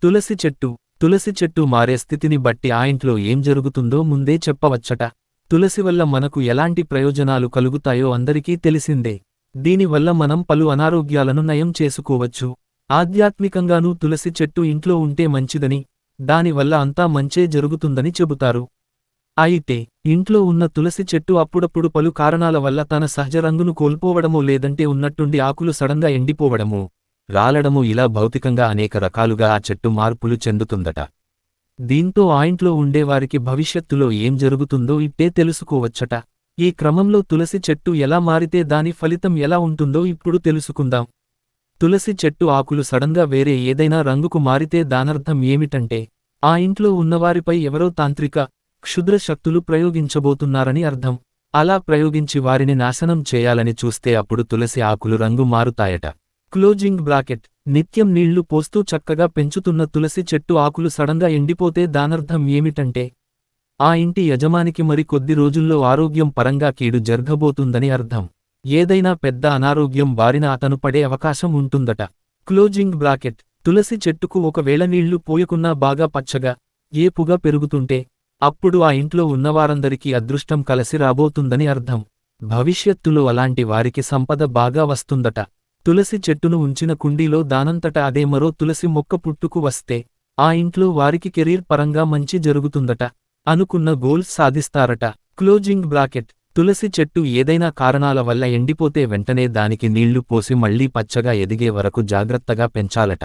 తులసి చెట్టు మారే స్థితిని బట్టి ఆ ఇంట్లో ఏం జరుగుతుందో ముందే చెప్పవచ్చట. తులసి వల్ల మనకు ఎలాంటి ప్రయోజనాలు కలుగుతాయో అందరికీ తెలిసిందే. దీనివల్ల మనం పలు అనారోగ్యాలను నయం చేసుకోవచ్చు. ఆధ్యాత్మికంగానూ తులసి చెట్టు ఇంట్లో ఉంటే మంచిదని, దానివల్ల అంతా మంచే జరుగుతుందని చెబుతారు. అయితే ఇంట్లో ఉన్న తులసి చెట్టు అప్పుడప్పుడు పలు కారణాల వల్ల తన సహజ రంగును కోల్పోవడమో లేదంటే ఉన్నట్టుండి ఆకులు సడన్గా ఎండిపోవడమో, రాలడమో ఇలా భౌతికంగా అనేక రకాలుగా ఆ చెట్టు మార్పులు చెందుతుందట. దీంతో ఆ ఇంట్లో ఉండేవారికి భవిష్యత్తులో ఏం జరుగుతుందో ఇట్టే తెలుసుకోవచ్చట. ఈ క్రమంలో తులసి చెట్టు ఎలా మారితే దాని ఫలితం ఎలా ఉంటుందో ఇప్పుడు తెలుసుకుందాం. తులసి చెట్టు ఆకులు సడన్గా వేరే ఏదైనా రంగుకు మారితే దానర్థం ఏమిటంటే, ఆ ఇంట్లో ఉన్నవారిపై ఎవరో తాంత్రిక, క్షుద్ర శక్తులు ప్రయోగించబోతున్నారని అర్థం. అలా ప్రయోగించి వారిని నాశనం చేయాలని చూస్తే అప్పుడు తులసి ఆకులు రంగు మారుతాయట. Closing bracket. నిత్యం నీళ్లు పోస్తూ చక్కగా పెంచుతున్న తులసి చెట్టు ఆకులు సడన్గా ఎండిపోతే దానర్థం ఏమిటంటే, ఆ ఇంటి యజమానికి మరి కొద్ది రోజుల్లో ఆరోగ్యం పరంగా కీడు జరగబోతుందని అర్థం. ఏదైనా పెద్ద అనారోగ్యం బారిన అతను పడే అవకాశం ఉంటుందట. Closing bracket. తులసి చెట్టుకు ఒకవేళ నీళ్లు పోయకున్నా బాగా పచ్చగా, ఏపుగా పెరుగుతుంటే, అప్పుడు ఆ ఇంట్లో ఉన్నవారందరికీ అదృష్టం కలసి రాబోతుందని అర్థం. భవిష్యత్తులో అలాంటి వారికి సంపద బాగా వస్తుందట. తులసి చెట్టును ఉంచిన కుండీలో దానంతట అదే మరో తులసి మొక్క పుట్టుకు వస్తే, ఆ ఇంట్లో వారికి కెరీర్ పరంగా మంచి జరుగుతుందట. అనుకున్న గోల్స్ సాధిస్తారట. Closing bracket. తులసి చెట్టు ఏదైనా కారణాల వల్ల ఎండిపోతే వెంటనే దానికి నీళ్లు పోసి మళ్లీ పచ్చగా ఎదిగే వరకు జాగ్రత్తగా పెంచాలట.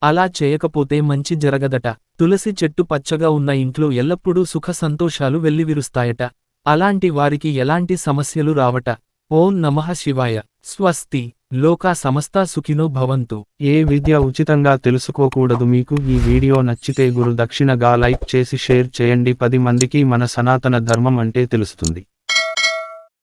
అలా చేయకపోతే మంచి జరగదట. తులసి చెట్టు పచ్చగా ఉన్న ఇంట్లో ఎల్లప్పుడూ సుఖ సంతోషాలు వెల్లివిరుస్తాయట. అలాంటి వారికి ఎలాంటి సమస్యలు రావట. ఓం నమః శివాయ. స్వస్తి. లోకా సమస్తా సుఖినో భవంతు. ఏ విద్య ఉచితంగా తెలుసుకోకూడదు. మీకు ఈ వీడియో నచ్చితే గురు దక్షిణగా లైక్ చేసి షేర్ చేయండి. 10 మందికి మన సనాతన ధర్మం అంటే తెలుస్తుంది.